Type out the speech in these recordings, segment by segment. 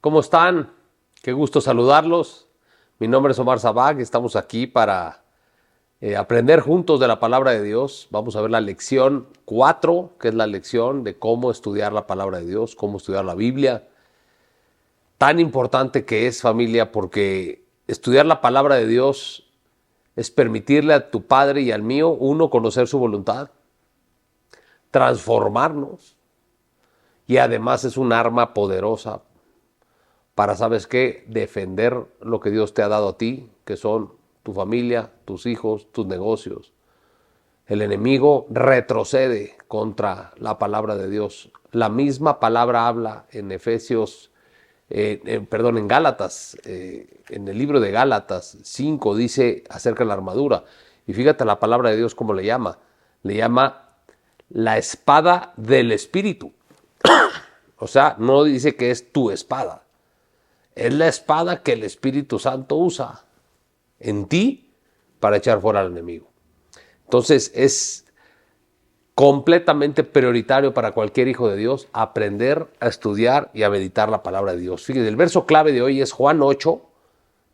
¿Cómo están? Qué gusto saludarlos. Mi nombre es Omar Sabag y estamos aquí para aprender juntos de la palabra de Dios. Vamos a ver la lección 4, que es la lección de cómo estudiar la palabra de Dios, cómo estudiar la Biblia. Tan importante que es, familia, porque estudiar la palabra de Dios es permitirle a tu Padre y al mío, uno, conocer su voluntad, transformarnos, y además es un arma poderosa para, ¿sabes qué?, defender lo que Dios te ha dado a ti, que son tu familia, tus hijos, tus negocios. El enemigo retrocede contra la palabra de Dios. La misma palabra habla en en Gálatas, en el libro de Gálatas 5 dice acerca de la armadura. Y fíjate la palabra de Dios cómo le llama. Le llama la espada del Espíritu. O sea, no dice que es tu espada. Es la espada que el Espíritu Santo usa en ti para echar fuera al enemigo. Entonces es completamente prioritario para cualquier hijo de Dios aprender a estudiar y a meditar la palabra de Dios. Fíjense, el verso clave de hoy es Juan 8,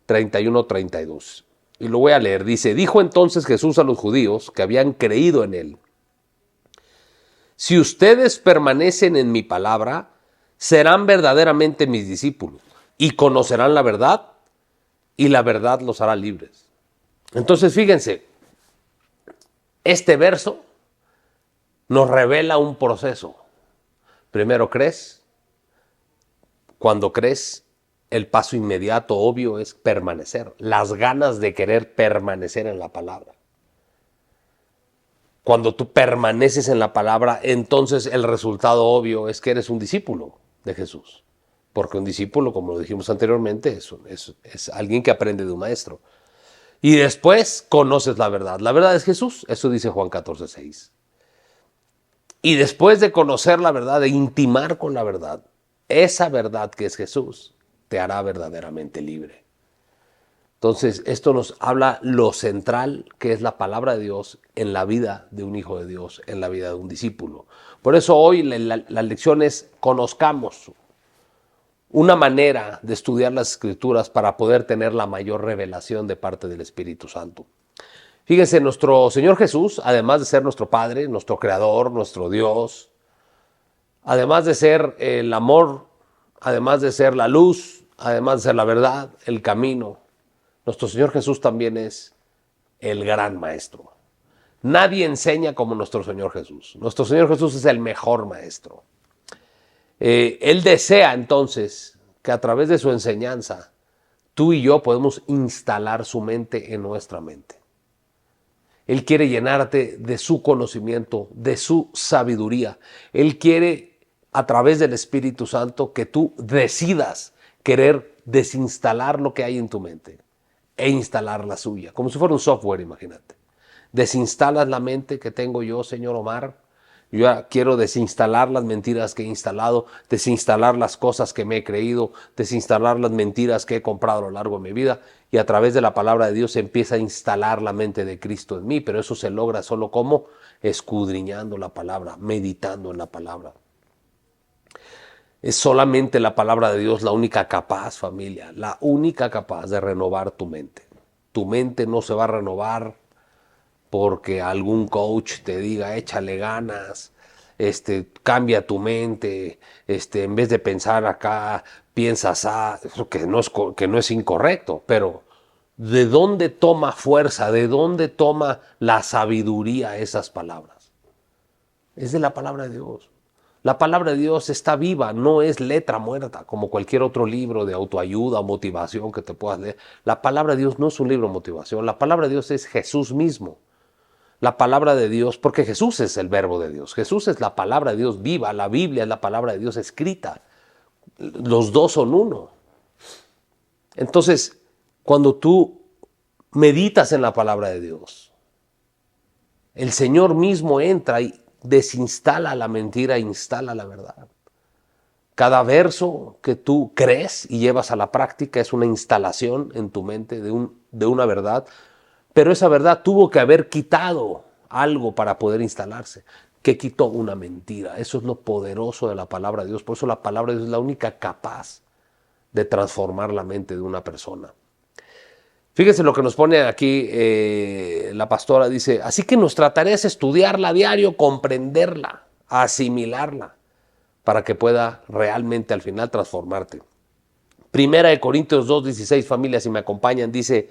31-32. Y lo voy a leer. Dice, dijo entonces Jesús a los judíos que habían creído en él: si ustedes permanecen en mi palabra, serán verdaderamente mis discípulos y conocerán la verdad, y la verdad los hará libres. Entonces, fíjense, este verso nos revela un proceso. Primero crees. Cuando crees, el paso inmediato, obvio, es permanecer. Las ganas de querer permanecer en la palabra. Cuando tú permaneces en la palabra, entonces el resultado obvio es que eres un discípulo de Jesús. Porque un discípulo, como lo dijimos anteriormente, es alguien que aprende de un maestro. Y después conoces la verdad. La verdad es Jesús. Eso dice Juan 14:6. Y después de conocer la verdad, de intimar con la verdad, esa verdad que es Jesús te hará verdaderamente libre. Entonces, esto nos habla lo central que es la palabra de Dios en la vida de un hijo de Dios, en la vida de un discípulo. Por eso hoy la lección es: conozcamos una manera de estudiar las Escrituras para poder tener la mayor revelación de parte del Espíritu Santo. Fíjense, nuestro Señor Jesús, además de ser nuestro Padre, nuestro Creador, nuestro Dios, además de ser el amor, además de ser la luz, además de ser la verdad, el camino, nuestro Señor Jesús también es el gran maestro. Nadie enseña como nuestro Señor Jesús. Nuestro Señor Jesús es el mejor maestro. Él desea entonces que a través de su enseñanza tú y yo podemos instalar su mente en nuestra mente. Él quiere llenarte de su conocimiento, de su sabiduría. Él quiere, a través del Espíritu Santo, que tú decidas querer desinstalar lo que hay en tu mente e instalar la suya, como si fuera un software, imagínate. Desinstalas la mente que tengo yo, señor Omar. Yo ya quiero desinstalar las mentiras que he instalado, desinstalar las cosas que me he creído, desinstalar las mentiras que he comprado a lo largo de mi vida, y a través de la palabra de Dios se empieza a instalar la mente de Cristo en mí, pero eso se logra solo como escudriñando la palabra, meditando en la palabra. Es solamente la palabra de Dios la única capaz, familia, la única capaz de renovar tu mente. Tu mente no se va a renovar porque algún coach te diga échale ganas, cambia tu mente, en vez de pensar acá, piensas eso que no es incorrecto, pero ¿de dónde toma fuerza, de dónde toma la sabiduría esas palabras? Es de la palabra de Dios. La palabra de Dios está viva, no es letra muerta como cualquier otro libro de autoayuda o motivación que te puedas leer. La palabra de Dios no es un libro de motivación, la palabra de Dios es Jesús mismo. La palabra de Dios, porque Jesús es el verbo de Dios, Jesús es la palabra de Dios viva, la Biblia es la palabra de Dios escrita, los dos son uno. Entonces, cuando tú meditas en la palabra de Dios, el Señor mismo entra y desinstala la mentira e instala la verdad. Cada verso que tú crees y llevas a la práctica es una instalación en tu mente de una verdad, pero esa verdad tuvo que haber quitado algo para poder instalarse. ¿Qué quitó? Una mentira. Eso es lo poderoso de la palabra de Dios. Por eso la palabra de Dios es la única capaz de transformar la mente de una persona. Fíjense lo que nos pone aquí la pastora, dice, así que nuestra tarea es estudiarla a diario, comprenderla, asimilarla, para que pueda realmente al final transformarte. Primera de Corintios 2:16, familia, si me acompañan, dice,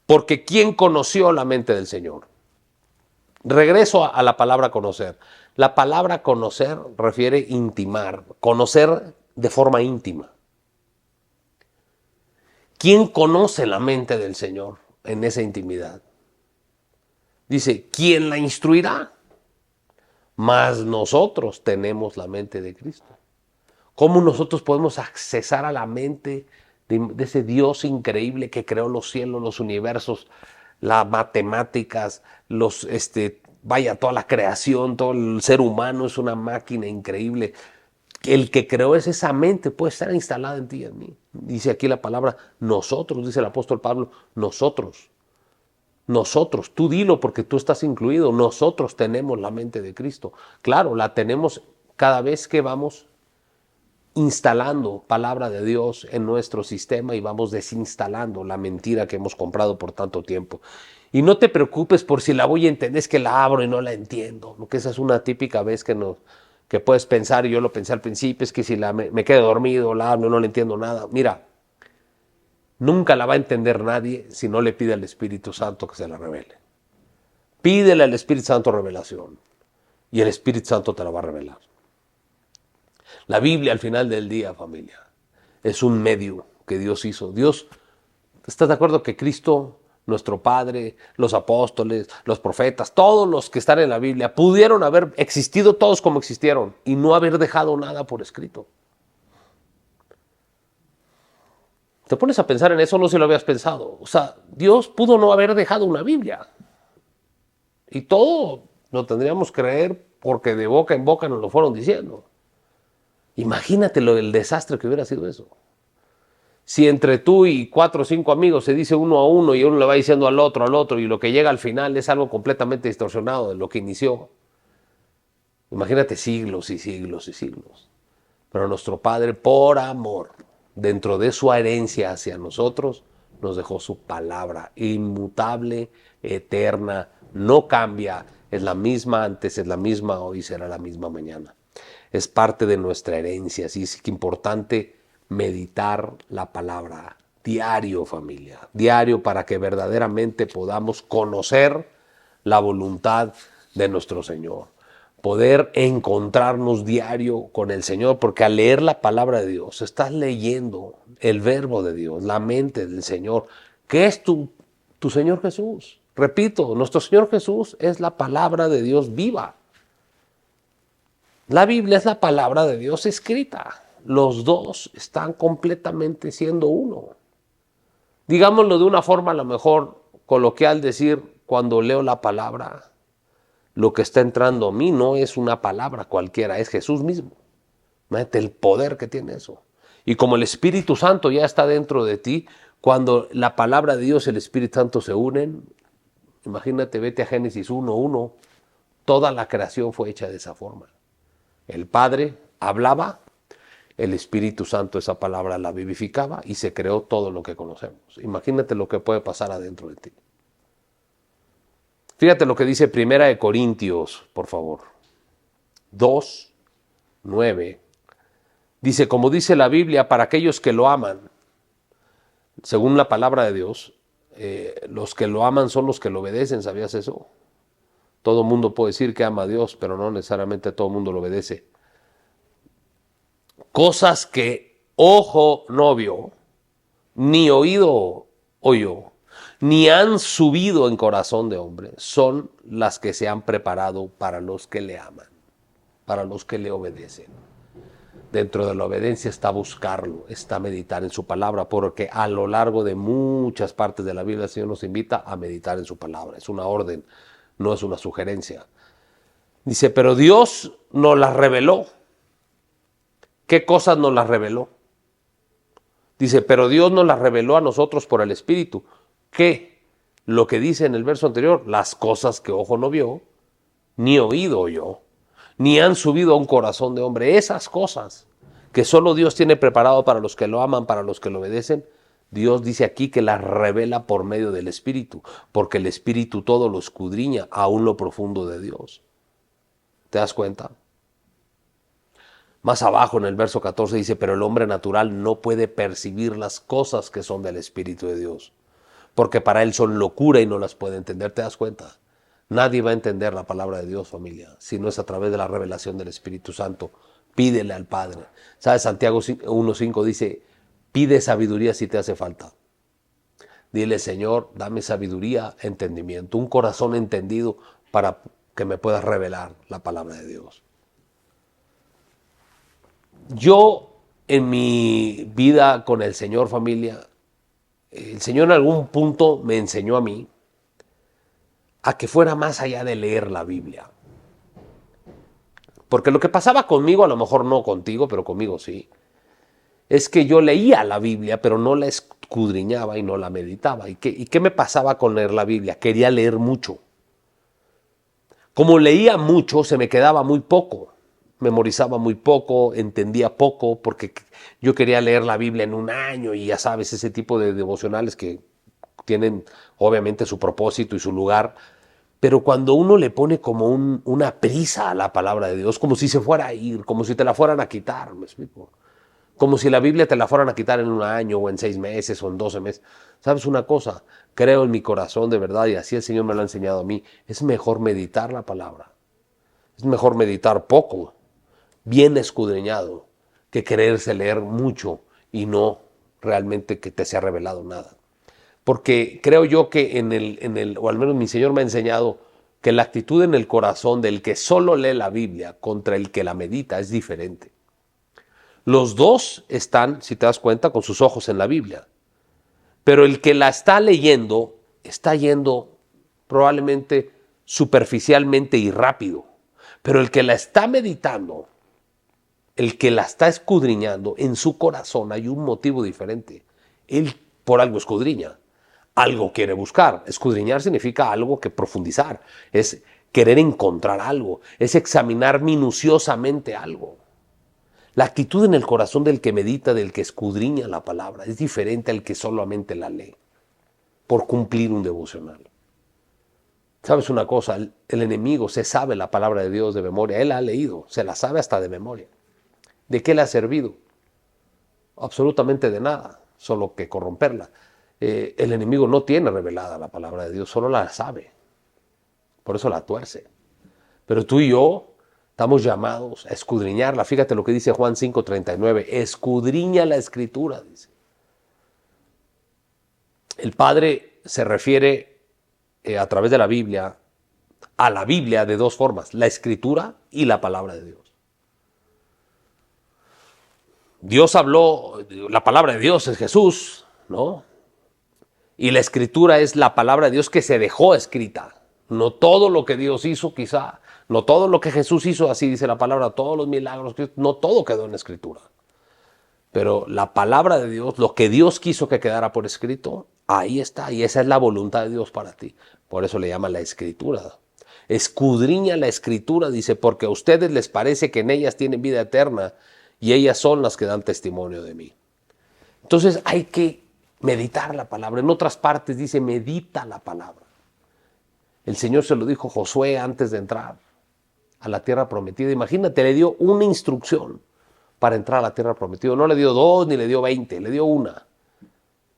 porque ¿quién conoció la mente del Señor? Regreso a la palabra conocer. La palabra conocer refiere intimar, conocer de forma íntima. ¿Quién conoce la mente del Señor en esa intimidad? Dice, ¿quién la instruirá? Mas nosotros tenemos la mente de Cristo. ¿Cómo nosotros podemos accesar a la mente de ese Dios increíble que creó los cielos, los universos, las matemáticas, toda la creación, todo el ser humano es una máquina increíble? El que creó esa mente puede estar instalada en ti y en mí. Dice aquí la palabra nosotros, dice el apóstol Pablo, nosotros, tú dilo porque tú estás incluido, nosotros tenemos la mente de Cristo. Claro, la tenemos cada vez que vamos instalando palabra de Dios en nuestro sistema y vamos desinstalando la mentira que hemos comprado por tanto tiempo. Y no te preocupes por si la voy a entender, es que la abro y no la entiendo, porque esa es una típica vez que puedes pensar, y yo lo pensé al principio, es que si me quedo dormido, la abro y no le entiendo nada. Mira, nunca la va a entender nadie si no le pide al Espíritu Santo que se la revele. Pídele al Espíritu Santo revelación y el Espíritu Santo te la va a revelar. La Biblia al final del día, familia, es un medio que Dios hizo. Dios, ¿estás de acuerdo que Cristo, nuestro Padre, los apóstoles, los profetas, todos los que están en la Biblia, pudieron haber existido todos como existieron y no haber dejado nada por escrito? Te pones a pensar en eso, no sé si lo habías pensado. O sea, Dios pudo no haber dejado una Biblia. Y todo lo tendríamos que creer porque de boca en boca nos lo fueron diciendo. Imagínate el desastre que hubiera sido eso. Si entre tú y 4 o 5 amigos se dice uno a uno y uno le va diciendo al otro, y lo que llega al final es algo completamente distorsionado de lo que inició. Imagínate siglos y siglos y siglos. Pero nuestro Padre, por amor, dentro de su herencia hacia nosotros, nos dejó su palabra inmutable, eterna, no cambia, es la misma antes, es la misma hoy, será la misma mañana. Es parte de nuestra herencia, así es que importante meditar la palabra diario, familia, diario, para que verdaderamente podamos conocer la voluntad de nuestro Señor, poder encontrarnos diario con el Señor, porque al leer la palabra de Dios, estás leyendo el verbo de Dios, la mente del Señor, que es tu Señor Jesús. Repito, nuestro Señor Jesús es la palabra de Dios viva. La Biblia es la palabra de Dios escrita. Los dos están completamente siendo uno. Digámoslo de una forma a lo mejor coloquial, decir, cuando leo la palabra, lo que está entrando a mí no es una palabra cualquiera, es Jesús mismo. Imagínate el poder que tiene eso. Y como el Espíritu Santo ya está dentro de ti, cuando la palabra de Dios y el Espíritu Santo se unen, imagínate, vete a Génesis 1:1, toda la creación fue hecha de esa forma. El Padre hablaba, el Espíritu Santo esa palabra la vivificaba y se creó todo lo que conocemos. Imagínate lo que puede pasar adentro de ti. Fíjate lo que dice Primera de Corintios, por favor. 2:9. Dice, como dice la Biblia, para aquellos que lo aman, según la palabra de Dios, los que lo aman son los que lo obedecen, ¿sabías eso? Todo mundo puede decir que ama a Dios, pero no necesariamente todo el mundo lo obedece. Cosas que ojo no vio, ni oído oyó, ni han subido en corazón de hombre, son las que se han preparado para los que le aman, para los que le obedecen. Dentro de la obediencia está buscarlo, está meditar en su palabra, porque a lo largo de muchas partes de la Biblia el Señor nos invita a meditar en su palabra. Es una orden, no es una sugerencia. Dice, pero Dios nos las reveló. ¿Qué cosas nos las reveló? Dice, pero Dios nos las reveló a nosotros por el Espíritu. ¿Qué? Lo que dice en el verso anterior, las cosas que ojo no vio, ni oído oyó, ni han subido a un corazón de hombre. Esas cosas que solo Dios tiene preparado para los que lo aman, para los que lo obedecen, Dios dice aquí que las revela por medio del Espíritu, porque el Espíritu todo lo escudriña, aún lo profundo de Dios. ¿Te das cuenta? Más abajo en el verso 14 dice, pero el hombre natural no puede percibir las cosas que son del Espíritu de Dios, porque para él son locura y no las puede entender. ¿Te das cuenta? Nadie va a entender la palabra de Dios, familia, si no es a través de la revelación del Espíritu Santo. Pídele al Padre. ¿Sabes? Santiago 1:5 dice, pide sabiduría si te hace falta. Dile, Señor, dame sabiduría, entendimiento, un corazón entendido para que me puedas revelar la palabra de Dios. Yo, en mi vida con el Señor, familia, el Señor en algún punto me enseñó a mí a que fuera más allá de leer la Biblia. Porque lo que pasaba conmigo, a lo mejor no contigo, pero conmigo sí, es que yo leía la Biblia, pero no la escudriñaba y no la meditaba. ¿Y qué me pasaba con leer la Biblia? Quería leer mucho. Como leía mucho, se me quedaba muy poco. Memorizaba muy poco, entendía poco, porque yo quería leer la Biblia en un año y ya sabes, ese tipo de devocionales que tienen obviamente su propósito y su lugar. Pero cuando uno le pone como una prisa a la palabra de Dios, como si se fuera a ir, como si te la fueran a quitar, ¿me explico? Como si la Biblia te la fueran a quitar en un año o en 6 meses o en 12 meses. ¿Sabes una cosa? Creo en mi corazón de verdad y así el Señor me lo ha enseñado a mí. Es mejor meditar la palabra. Es mejor meditar poco, bien escudriñado, que quererse leer mucho y no realmente que te sea revelado nada. Porque creo yo que o al menos mi Señor me ha enseñado que la actitud en el corazón del que solo lee la Biblia contra el que la medita es diferente. Los dos están, si te das cuenta, con sus ojos en la Biblia. Pero el que la está leyendo está yendo probablemente superficialmente y rápido. Pero el que la está meditando, el que la está escudriñando, en su corazón hay un motivo diferente. Él por algo escudriña, algo quiere buscar. Escudriñar significa algo que profundizar, es querer encontrar algo, es examinar minuciosamente algo. La actitud en el corazón del que medita, del que escudriña la palabra, es diferente al que solamente la lee por cumplir un devocional. ¿Sabes una cosa? El enemigo se sabe la palabra de Dios de memoria. Él la ha leído, se la sabe hasta de memoria. ¿De qué le ha servido? Absolutamente de nada, solo que corromperla. El enemigo no tiene revelada la palabra de Dios, solo la sabe. Por eso la tuerce. Pero tú y yo estamos llamados a escudriñarla. Fíjate lo que dice Juan 5:39. Escudriña la Escritura, dice. El Padre se refiere a través de la Biblia a la Biblia de dos formas, la Escritura y la palabra de Dios. Dios habló, la palabra de Dios es Jesús, ¿no? Y la Escritura es la palabra de Dios que se dejó escrita. No todo lo que Dios hizo, quizá, no todo lo que Jesús hizo, así dice la palabra, todos los milagros, no todo quedó en la Escritura. Pero la palabra de Dios, lo que Dios quiso que quedara por escrito, ahí está, y esa es la voluntad de Dios para ti. Por eso le llama la Escritura. Escudriña la Escritura, dice, porque a ustedes les parece que en ellas tienen vida eterna y ellas son las que dan testimonio de mí. Entonces hay que meditar la palabra. En otras partes dice, medita la palabra. El Señor se lo dijo a Josué antes de entrar a la tierra prometida. Imagínate, le dio una instrucción para entrar a la tierra prometida. No le dio 2 ni le dio 20, le dio una.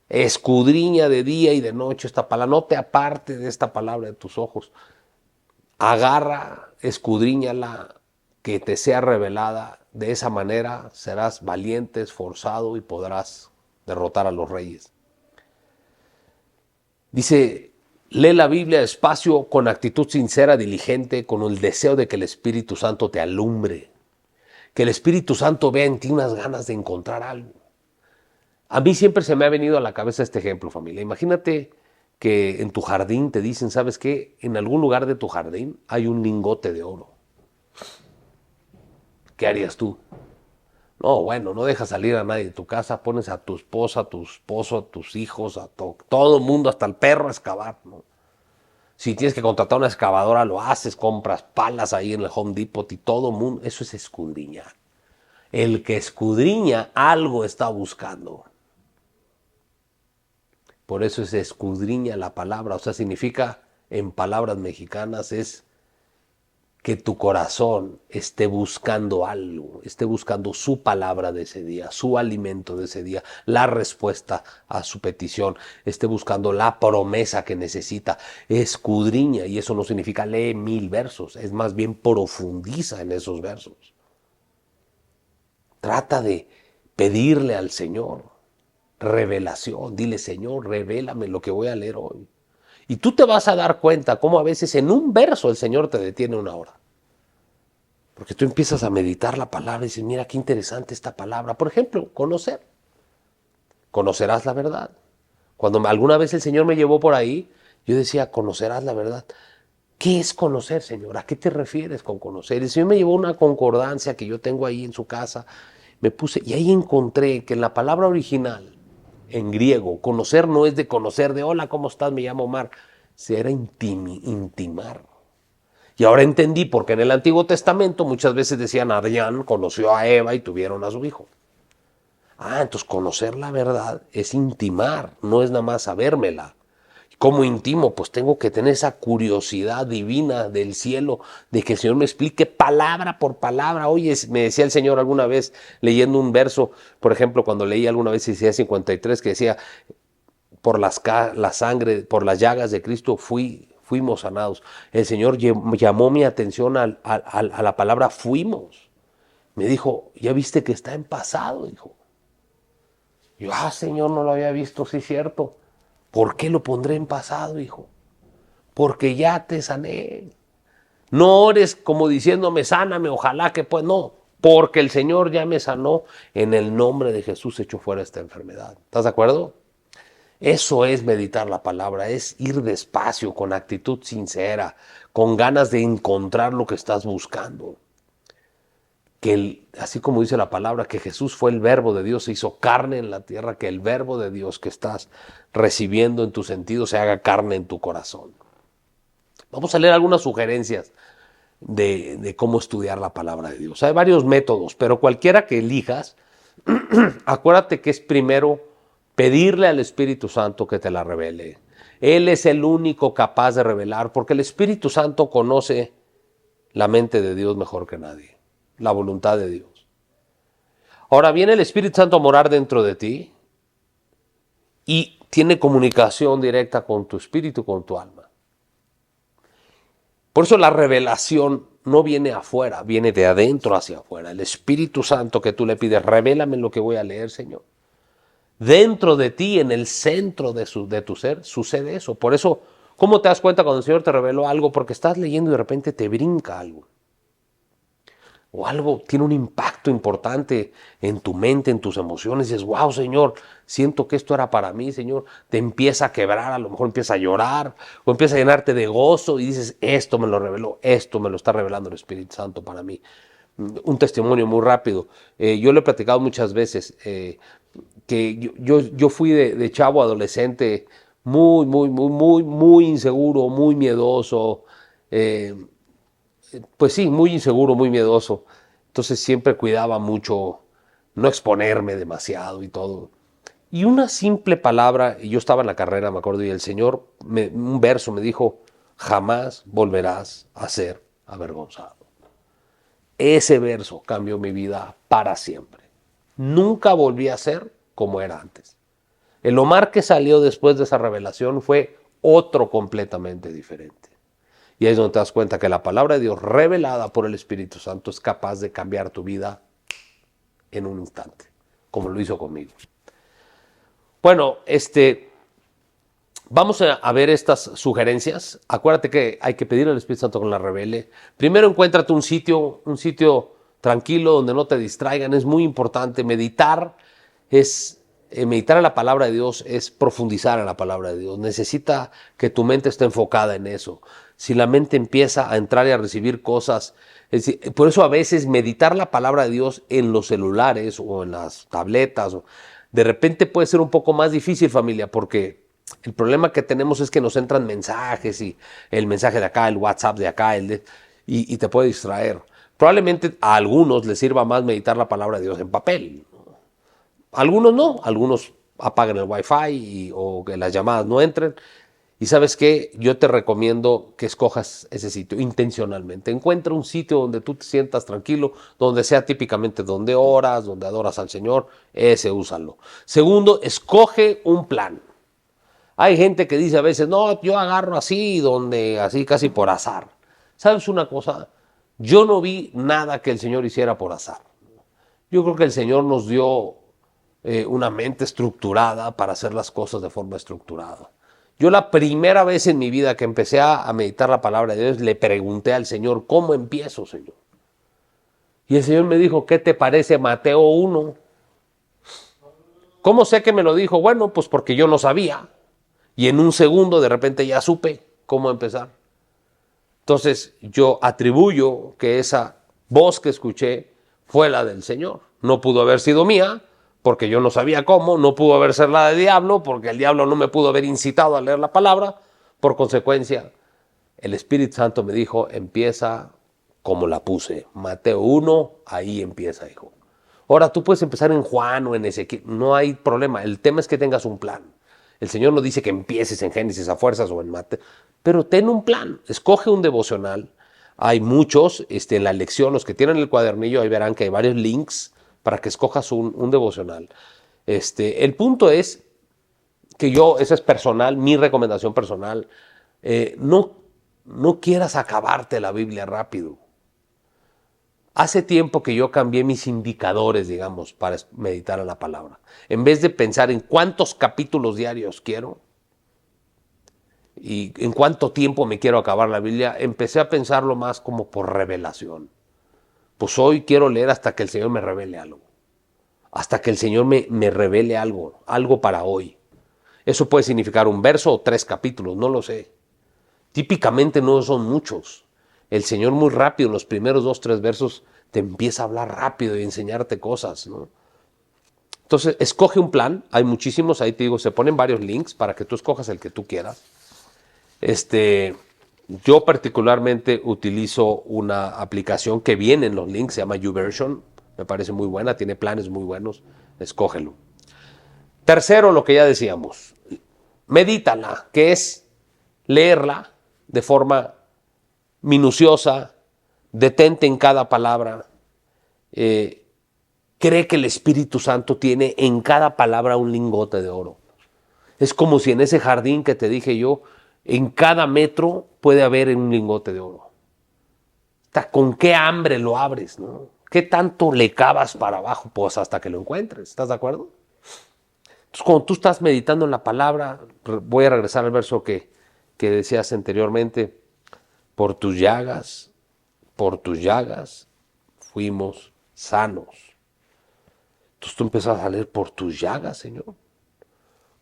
Escudriña de día y de noche esta palabra. No te apartes de esta palabra de tus ojos. Agarra, escudriñala, que te sea revelada. De esa manera serás valiente, esforzado y podrás derrotar a los reyes. Dice, lee la Biblia despacio, con actitud sincera, diligente, con el deseo de que el Espíritu Santo te alumbre. Que el Espíritu Santo vea en ti unas ganas de encontrar algo. A mí siempre se me ha venido a la cabeza este ejemplo, familia. Imagínate que en tu jardín te dicen, ¿sabes qué? En algún lugar de tu jardín hay un lingote de oro. ¿Qué harías tú? No, bueno, no dejas salir a nadie de tu casa, pones a tu esposa, a tu esposo, a tus hijos, a todo el mundo, hasta el perro a excavar, ¿no? Si tienes que contratar una excavadora, lo haces, compras palas ahí en el Home Depot y todo el mundo, eso es escudriñar. El que escudriña algo está buscando. Por eso se escudriña la palabra. O sea, significa, en palabras mexicanas, es que tu corazón esté buscando algo, esté buscando su palabra de ese día, su alimento de ese día, la respuesta a su petición, esté buscando la promesa que necesita, escudriña, y eso no significa lee 1000 versos, es más bien profundiza en esos versos. Trata de pedirle al Señor revelación, dile: Señor, revélame lo que voy a leer hoy. Y tú te vas a dar cuenta cómo a veces en un verso el Señor te detiene una hora. Porque tú empiezas a meditar la palabra y dices: mira qué interesante esta palabra. Por ejemplo, conocer. Conocerás la verdad. Cuando alguna vez el Señor me llevó por ahí, yo decía: conocerás la verdad. ¿Qué es conocer, Señor? ¿A qué te refieres con conocer? El Señor me llevó una concordancia que yo tengo ahí en su casa. Me puse y ahí encontré que en la palabra original, en griego, conocer no es de conocer, de hola, ¿cómo estás? Me llamo Omar. Se era intimar. Y ahora entendí por qué en el Antiguo Testamento muchas veces decían: Adán conoció a Eva y tuvieron a su hijo. Entonces conocer la verdad es intimar, no es nada más sabérmela. ¿Cómo intimo? Pues tengo que tener esa curiosidad divina del cielo, de que el Señor me explique palabra por palabra. Oye, me decía el Señor alguna vez leyendo un verso, por ejemplo, cuando leí alguna vez Isaías 53, que decía: por la sangre, por las llagas de Cristo fuimos sanados. El Señor llamó mi atención a la palabra fuimos. Me dijo: ya viste que está en pasado, dijo. Yo: Señor, no lo había visto, sí, cierto. ¿Por qué lo pondré en pasado, hijo? Porque ya te sané. No ores como diciéndome: sáname, ojalá que pues. No, porque el Señor ya me sanó. En el nombre de Jesús echó fuera esta enfermedad. ¿Estás de acuerdo? Eso es meditar la palabra, es ir despacio, con actitud sincera, con ganas de encontrar lo que estás buscando. Así como dice la palabra, que Jesús fue el verbo de Dios, se hizo carne en la tierra, que el verbo de Dios que estás recibiendo en tus sentidos se haga carne en tu corazón. Vamos a leer algunas sugerencias de cómo estudiar la palabra de Dios. Hay varios métodos, pero cualquiera que elijas, acuérdate que es primero pedirle al Espíritu Santo que te la revele. Él es el único capaz de revelar, porque el Espíritu Santo conoce la mente de Dios mejor que nadie, la voluntad de Dios. Ahora viene el Espíritu Santo a morar dentro de ti y tiene comunicación directa con tu espíritu, con tu alma. Por eso la revelación no viene afuera, viene de adentro hacia afuera. El Espíritu Santo que tú le pides: revélame lo que voy a leer, Señor. Dentro de ti, en el centro de tu ser, sucede eso. Por eso, ¿cómo te das cuenta cuando el Señor te reveló algo? Porque estás leyendo y de repente te brinca algo. O algo tiene un impacto importante en tu mente, en tus emociones. Y dices: wow, Señor, siento que esto era para mí, Señor. Te empieza a quebrar, a lo mejor empieza a llorar, o empieza a llenarte de gozo y dices: esto me lo reveló, esto me lo está revelando el Espíritu Santo para mí. Un testimonio muy rápido. Yo lo he platicado muchas veces, que yo fui de chavo adolescente muy inseguro, muy miedoso. Pues sí, muy inseguro, muy miedoso. Entonces siempre cuidaba mucho no exponerme demasiado y todo. Y una simple palabra, y yo estaba en la carrera, me acuerdo, y el Señor, un verso me dijo: jamás volverás a ser avergonzado. Ese verso cambió mi vida para siempre. Nunca volví a ser como era antes. El Omar que salió después de esa revelación fue otro completamente diferente. Y ahí es donde te das cuenta que la palabra de Dios revelada por el Espíritu Santo es capaz de cambiar tu vida en un instante, como lo hizo conmigo. Bueno, vamos a ver estas sugerencias. Acuérdate que hay que pedirle al Espíritu Santo que la revele. Primero, encuéntrate un sitio tranquilo donde no te distraigan. Es muy importante. Meditar en la palabra de Dios es profundizar en la palabra de Dios. Necesita que tu mente esté enfocada en eso. Si la mente empieza a entrar y a recibir cosas, es decir, por eso a veces meditar la palabra de Dios en los celulares o en las tabletas, de repente puede ser un poco más difícil, familia, porque el problema que tenemos es que nos entran mensajes y el mensaje de acá, el WhatsApp de acá, y te puede distraer. Probablemente a algunos les sirva más meditar la palabra de Dios en papel. Algunos no, algunos apagan el wifi o que las llamadas no entren. Y ¿sabes qué? Yo te recomiendo que escojas ese sitio intencionalmente. Encuentra un sitio donde tú te sientas tranquilo, donde sea típicamente donde oras, donde adoras al Señor, ese úsalo. Segundo, escoge un plan. Hay gente que dice a veces, no, yo agarro así, donde así casi por azar. ¿Sabes una cosa? Yo no vi nada que el Señor hiciera por azar. Yo creo que el Señor nos dio una mente estructurada para hacer las cosas de forma estructurada. Yo la primera vez en mi vida que empecé a meditar la palabra de Dios, le pregunté al Señor, ¿cómo empiezo, Señor? Y el Señor me dijo, ¿qué te parece Mateo 1? ¿Cómo sé que me lo dijo? Bueno, pues porque yo no sabía. Y en un segundo de repente ya supe cómo empezar. Entonces yo atribuyo que esa voz que escuché fue la del Señor. No pudo haber sido mía, porque yo no sabía cómo, no pudo haber sido la del diablo, porque el diablo no me pudo haber incitado a leer la palabra. Por consecuencia, el Espíritu Santo me dijo, empieza como la puse. Mateo 1, ahí empieza, hijo. Ahora tú puedes empezar en Juan o en Ezequiel, no hay problema. El tema es que tengas un plan. El Señor no dice que empieces en Génesis a fuerzas o en Mateo, pero ten un plan, escoge un devocional. Hay muchos, en la lección, los que tienen el cuadernillo, ahí verán que hay varios links para que escojas un devocional. El punto es que esa es personal, mi recomendación personal, no quieras acabarte la Biblia rápido. Hace tiempo que yo cambié mis indicadores, digamos, para meditar en la palabra. En vez de pensar en cuántos capítulos diarios quiero y en cuánto tiempo me quiero acabar la Biblia, empecé a pensarlo más como por revelación. Pues hoy quiero leer hasta que el Señor me revele algo. Hasta que el Señor me revele algo para hoy. Eso puede significar un verso o 3 capítulos, no lo sé. Típicamente no son muchos. El Señor muy rápido, en los primeros 2, 3 versos, te empieza a hablar rápido y enseñarte cosas, ¿no? Entonces, escoge un plan. Hay muchísimos, ahí te digo, se ponen varios links para que tú escojas el que tú quieras. Yo particularmente utilizo una aplicación que viene en los links, se llama YouVersion. Me parece muy buena, tiene planes muy buenos. Escógelo. Tercero, lo que ya decíamos, medítala, que es leerla de forma minuciosa, detente en cada palabra, cree que el Espíritu Santo tiene en cada palabra un lingote de oro. Es como si en ese jardín que te dije yo, en cada metro puede haber un lingote de oro. ¿Con qué hambre lo abres, no? ¿Qué tanto le cavas para abajo? Pues hasta que lo encuentres, ¿estás de acuerdo? Entonces, cuando tú estás meditando en la palabra, voy a regresar al verso que decías anteriormente, por tus llagas fuimos sanos. Entonces tú empiezas a leer por tus llagas, Señor.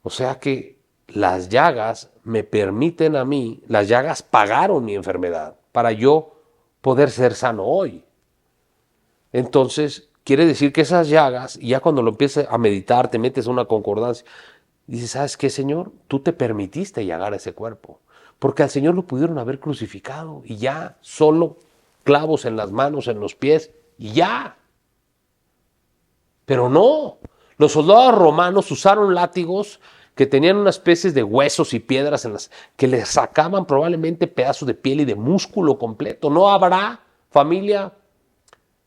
O sea que las llagas me permiten a mí, las llagas pagaron mi enfermedad para yo poder ser sano hoy. Entonces, quiere decir que esas llagas, y ya cuando lo empieces a meditar, te metes a una concordancia, dices, ¿sabes qué, Señor? Tú te permitiste llagar ese cuerpo. Porque al Señor lo pudieron haber crucificado y ya, solo clavos en las manos, en los pies, y ya. Pero no, los soldados romanos usaron látigos que tenían unas especies de huesos y piedras en las que les sacaban probablemente pedazos de piel y de músculo completo. No habrá, familia,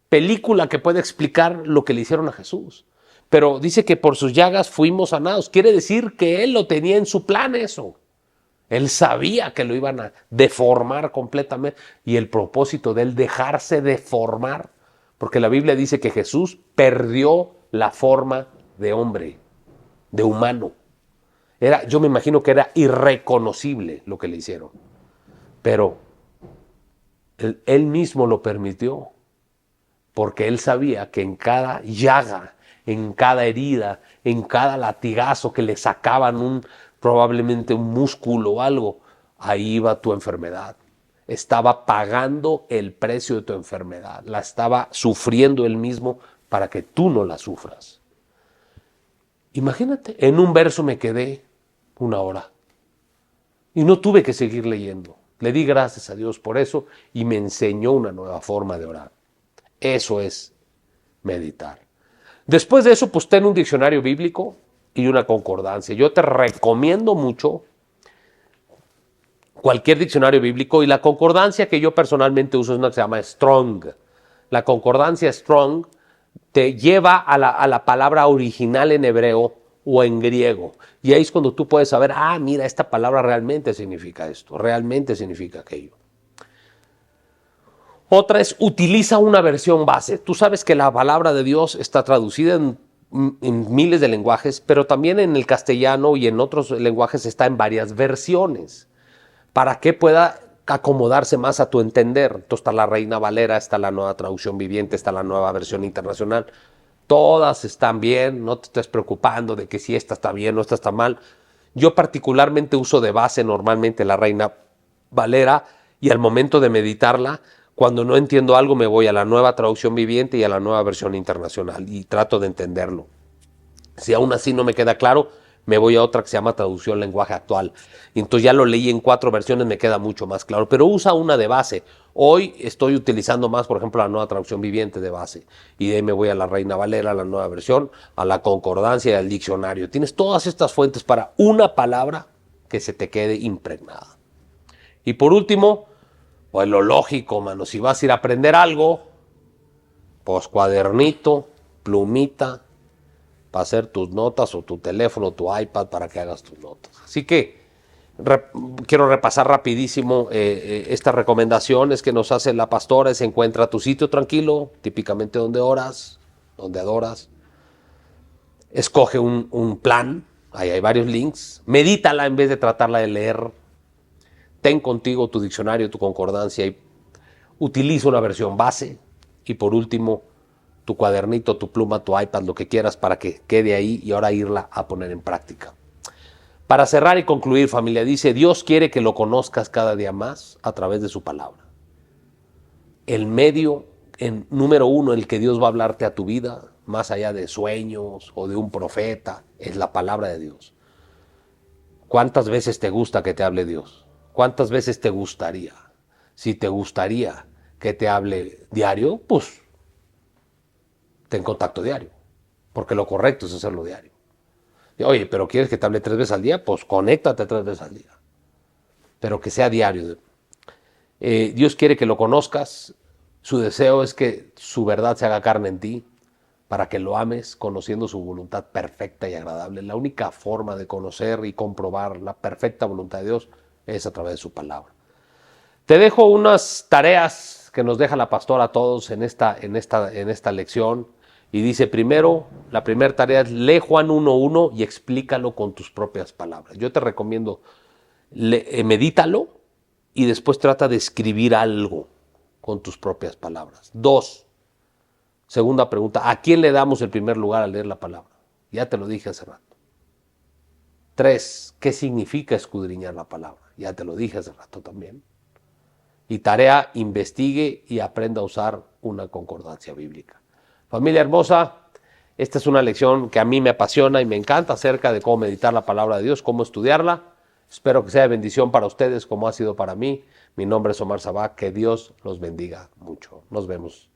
película que pueda explicar lo que le hicieron a Jesús. Pero dice que por sus llagas fuimos sanados. Quiere decir que Él lo tenía en su plan eso. Él sabía que lo iban a deformar completamente y el propósito de Él dejarse deformar, porque la Biblia dice que Jesús perdió la forma de hombre, de humano. Yo me imagino que era irreconocible lo que le hicieron, pero él mismo lo permitió, porque Él sabía que en cada llaga, en cada herida, en cada latigazo que le sacaban probablemente un músculo o algo, ahí iba tu enfermedad. Estaba pagando el precio de tu enfermedad, la estaba sufriendo Él mismo para que tú no la sufras. Imagínate, en un verso me quedé 1 hora y no tuve que seguir leyendo. Le di gracias a Dios por eso y me enseñó una nueva forma de orar. Eso es meditar. Después de eso, pues ten un diccionario bíblico y una concordancia. Yo te recomiendo mucho cualquier diccionario bíblico, y la concordancia que yo personalmente uso es una que se llama Strong. La concordancia Strong te lleva a la palabra original en hebreo o en griego. Y ahí es cuando tú puedes saber, mira, esta palabra realmente significa esto, realmente significa aquello. Otra es, utiliza una versión base. Tú sabes que la palabra de Dios está traducida en miles de lenguajes, pero también en el castellano y en otros lenguajes está en varias versiones, para que pueda acomodarse más a tu entender. Entonces está la Reina Valera, está la Nueva Traducción Viviente, está la Nueva Versión Internacional. Todas están bien, no te estés preocupando de que si esta está bien o esta está mal. Yo particularmente uso de base normalmente la Reina Valera, y al momento de meditarla, cuando no entiendo algo, me voy a la Nueva Traducción Viviente y a la Nueva Versión Internacional y trato de entenderlo. Si aún así no me queda claro, me voy a otra que se llama Traducción Lenguaje Actual. Y entonces ya lo leí en 4 versiones, me queda mucho más claro. Pero usa una de base. Hoy estoy utilizando más, por ejemplo, la Nueva Traducción Viviente de base. Y de ahí me voy a la Reina Valera, a la Nueva Versión, a la Concordancia y al diccionario. Tienes todas estas fuentes para una palabra que se te quede impregnada. Y por último, pues lo lógico, mano. Si vas a ir a aprender algo, pues cuadernito, plumita, para hacer tus notas, o tu teléfono, tu iPad, para que hagas tus notas. Así que quiero repasar rapidísimo estas recomendaciones que nos hace la pastora. Se encuentra tu sitio tranquilo, típicamente donde oras, donde adoras. Escoge un plan, ahí hay varios links. Medítala en vez de tratarla de leer. Ten contigo tu diccionario, tu concordancia, y utiliza una versión base. Y por último, tu cuadernito, tu pluma, tu iPad, lo que quieras, para que quede ahí y ahora irla a poner en práctica. Para cerrar y concluir, familia, dice: Dios quiere que lo conozcas cada día más a través de su palabra. El medio número 1, el que Dios va a hablarte a tu vida, más allá de sueños o de un profeta, es la palabra de Dios. ¿Cuántas veces te gusta que te hable Dios? ¿Cuántas veces te gustaría? Si te gustaría que te hable diario, pues ten contacto diario, porque lo correcto es hacerlo diario. Oye, pero ¿quieres que te hable 3 veces al día? Pues conéctate 3 veces al día, pero que sea diario. Dios quiere que lo conozcas. Su deseo es que su verdad se haga carne en ti, para que lo ames, conociendo su voluntad perfecta y agradable. La única forma de conocer y comprobar la perfecta voluntad de Dios es a través de su palabra. Te dejo unas tareas que nos deja la pastora a todos en esta lección. Y dice: primero, la primera tarea es: lee Juan 1:1 y explícalo con tus propias palabras. Yo te recomiendo, medítalo y después trata de escribir algo con tus propias palabras. 2, segunda pregunta: ¿a quién le damos el primer lugar al leer la palabra? Ya te lo dije hace rato. 3, ¿qué significa escudriñar la palabra? Ya te lo dije hace rato también. Y tarea: investigue y aprenda a usar una concordancia bíblica. Familia hermosa, esta es una lección que a mí me apasiona y me encanta, acerca de cómo meditar la palabra de Dios, cómo estudiarla. Espero que sea de bendición para ustedes como ha sido para mí. Mi nombre es Omar Sabá. Que Dios los bendiga mucho. Nos vemos.